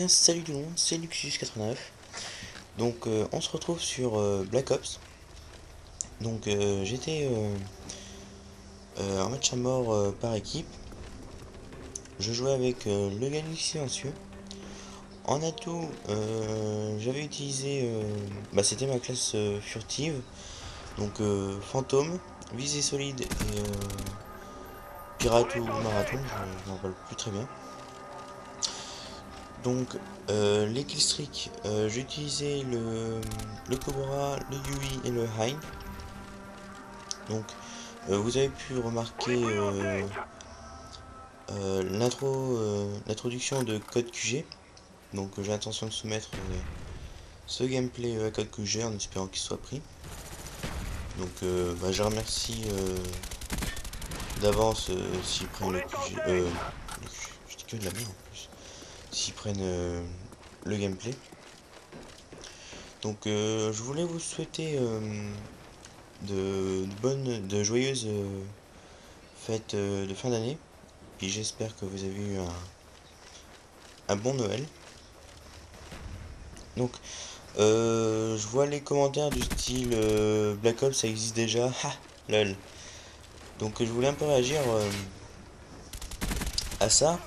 bien, salut tout le monde, c'est Luxus89. Donc on se retrouve sur Black Ops. Donc j'étais en match à mort par équipe. Je jouais avec le Galaxy silencieux. En atout, j'avais utilisé, c'était ma classe furtive. Donc fantôme, visée solide et pirate ou marathon, je m'en rappelle plus très bien. Donc les killstreaks, j'ai utilisé le Cobra, le Yui et le Hein. Donc vous avez pu remarquer l'introduction de Code QG. Donc j'ai l'intention de soumettre ce gameplay à Code QG en espérant qu'il soit pris. Donc je remercie d'avance s'ils prennent le QG. Je dis que de la merde en plus. S'ils prennent le gameplay. Donc je voulais vous souhaiter de joyeuses fêtes de fin d'année. Puis j'espère que vous avez eu un bon Noël. Donc je vois les commentaires du style Black Ops ça existe déjà. Ha lol. Donc je voulais un peu réagir à ça.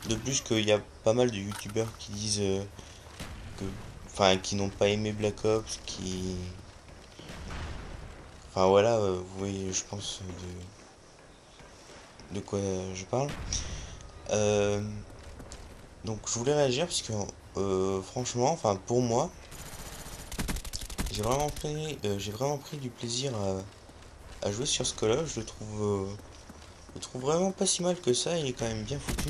De plus qu'il y a pas mal de youtubeurs qui disent que. Enfin qui n'ont pas aimé Black Ops, qui. Enfin voilà, vous voyez je pense de quoi je parle. Euh, donc je voulais réagir parce que franchement, enfin pour moi, j'ai vraiment pris du plaisir à jouer sur ce Call of. Je le trouve vraiment pas si mal que ça. Il est quand même bien foutu.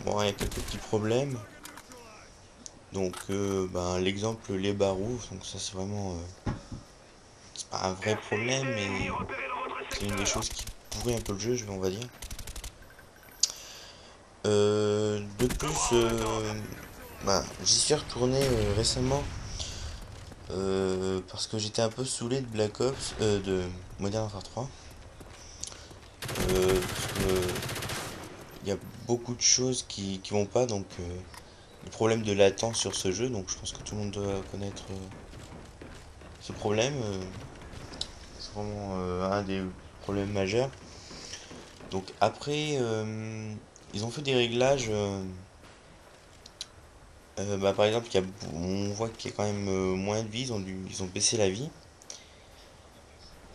Bon, il y a quelques petits problèmes. Donc l'exemple les barreaux, donc ça c'est vraiment c'est pas un vrai problème, mais c'est une des choses qui pourrit un peu le jeu, on va dire. De plus, j'y suis retourné récemment parce que j'étais un peu saoulé de Black Ops, de Modern Warfare 3. Parce que il y a beaucoup de choses qui vont pas, donc le problème de latence sur ce jeu, donc je pense que tout le monde doit connaître ce problème. C'est vraiment un des problèmes majeurs. Donc après, ils ont fait des réglages. Par exemple, on voit qu'il y a quand même moins de vie, ils ont baissé la vie.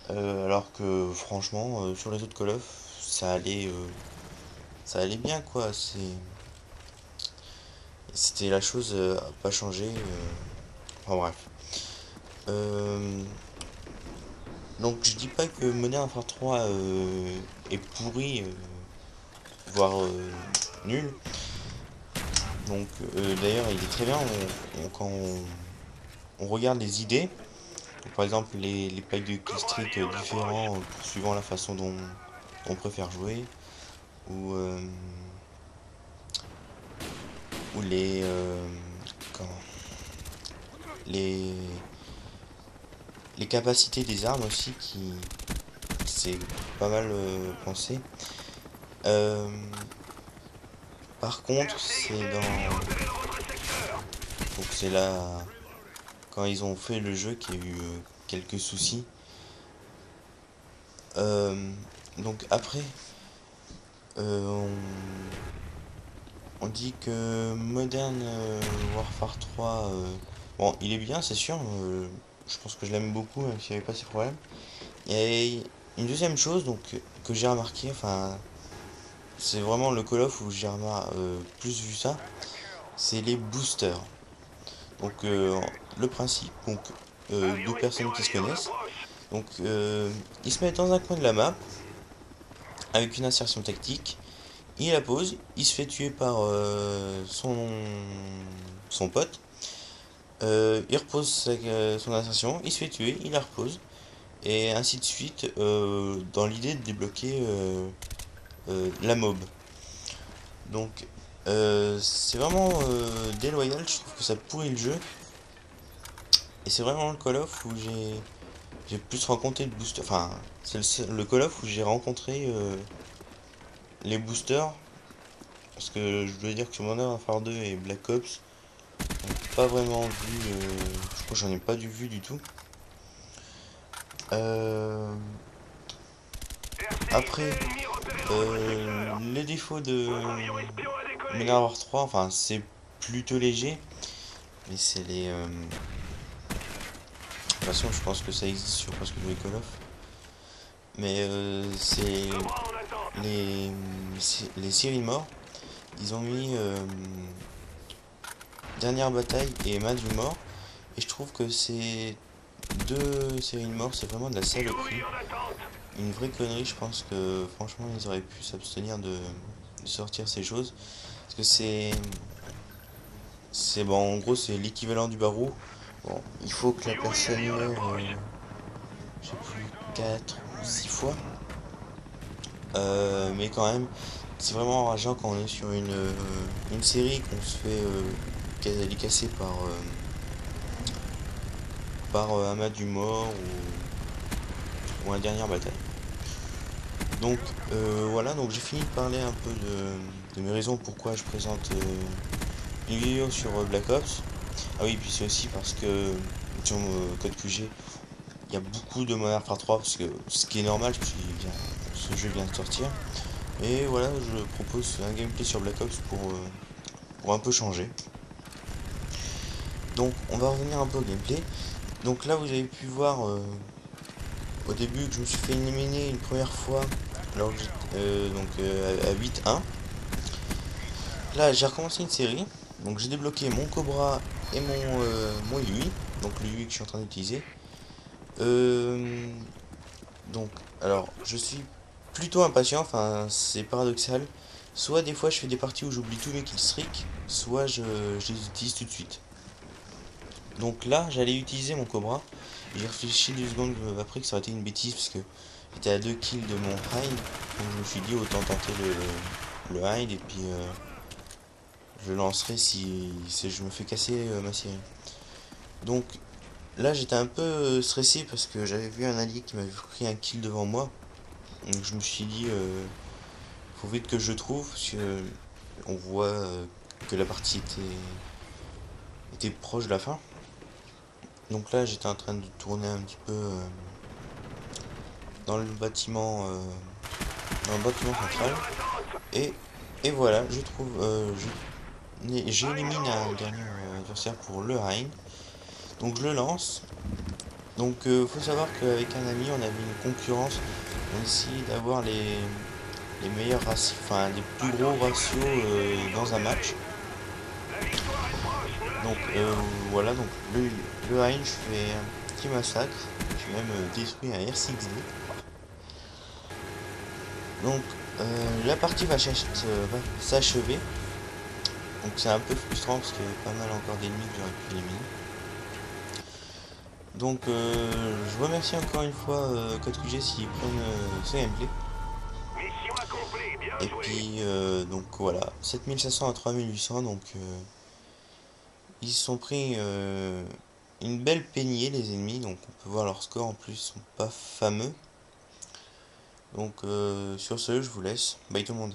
Alors que franchement, sur les autres Call of, ça allait bien quoi. C'était la chose à pas changer. Enfin bref. Euh, donc je dis pas que Modern Warfare 3 est pourri, voire nul. Donc d'ailleurs il est très bien quand on regarde les idées. Donc, par exemple les packs de killstreak différents suivant la façon dont on préfère jouer. Ou, ou comment, les, les capacités des armes aussi qui c'est pas mal pensé. Euh, Par contre, c'est là quand ils ont fait le jeu qu'il y a eu quelques soucis. Euh, donc après, euh, on dit que Modern Warfare 3, bon, il est bien, c'est sûr. Je pense que je l'aime beaucoup, même s'il n'y avait pas ces problèmes. Et une deuxième chose donc que j'ai remarqué, enfin, c'est vraiment le Call of où j'ai plus vu ça, c'est les boosters. Donc le principe, donc deux personnes qui se connaissent, donc ils se mettent dans un coin de la map avec une insertion tactique, il la pose, il se fait tuer par son pote, il repose son insertion, il se fait tuer, il la repose, et ainsi de suite, dans l'idée de débloquer la mob. Donc c'est vraiment déloyal, je trouve que ça pourrit le jeu. Et c'est vraiment le Call of où j'ai plus rencontré de boosters. Enfin, c'est le Call of où j'ai rencontré les boosters. Parce que je dois dire que sur Modern Warfare 2 et Black Ops, pas vraiment vu, je crois que j'en ai pas du vu du tout. Après, les défauts de Modern Warfare 3, enfin c'est plutôt léger, mais c'est les... de toute façon je pense que ça existe sur presque tous les Call of. Mais c'est les, les séries de mort. Ils ont mis Dernière bataille et match de mort. Et je trouve que ces deux séries de mort, c'est vraiment de la saloperie. Une vraie connerie, je pense que franchement ils auraient pu s'abstenir de sortir ces choses. Parce que c'est bon, en gros c'est l'équivalent du barreau. Bon, il faut que la personne meure, je sais plus, 4 ou 6 fois. Mais quand même, c'est vraiment enrageant quand on est sur une série qu'on se fait décasser par un match du mort ou une dernière bataille. Donc voilà, donc j'ai fini de parler un peu de mes raisons pourquoi je présente une vidéo sur Black Ops. Ah oui, puis c'est aussi parce que sur Code QG, il y a beaucoup de Modern Warfare 3, parce que ce qui est normal, parce que ce jeu vient de sortir. Et voilà, je propose un gameplay sur Black Ops pour un peu changer. Donc on va revenir un peu au gameplay. Donc là vous avez pu voir au début que je me suis fait éliminer une première fois alors que à 8-1. Là j'ai recommencé une série. Donc j'ai débloqué mon Cobra et mon UI. Donc le UI que je suis en train d'utiliser. Euh, donc alors je suis plutôt impatient, enfin c'est paradoxal. Soit des fois je fais des parties où j'oublie tous mes killstreaks, soit je les utilise tout de suite. Donc là, j'allais utiliser mon Cobra. J'ai réfléchi 2 secondes après que ça aurait été une bêtise parce que j'étais à 2 kills de mon hide. Donc je me suis dit autant tenter le hide et puis je lancerai si je me fais casser ma série. Donc là, j'étais un peu stressé parce que j'avais vu un allié qui m'avait pris un kill devant moi. Donc je me suis dit, faut vite que je le trouve parce que on voit que la partie était proche de la fin. Donc là, j'étais en train de tourner un petit peu dans le bâtiment central et, et voilà, je trouve j'élimine un dernier adversaire pour le Hein. Donc je le lance. Donc faut savoir qu'avec un ami on avait une concurrence, on essayait d'avoir les meilleurs ratios, enfin les plus gros ratios dans un match. Donc voilà, donc le Hein, je fais un petit massacre, j'ai même détruit un R6D. Donc la partie va s'achever. Donc c'est un peu frustrant parce qu'il y avait pas mal encore d'ennemis que j'aurais pu éliminer. Donc je remercie encore une fois Code QG s'ils prennent ce gameplay. Et puis donc voilà, 7500 à 3800, donc ils se sont pris une belle peignée les ennemis, donc on peut voir leur score en plus, ils sont pas fameux. Donc sur ce je vous laisse, bye tout le monde.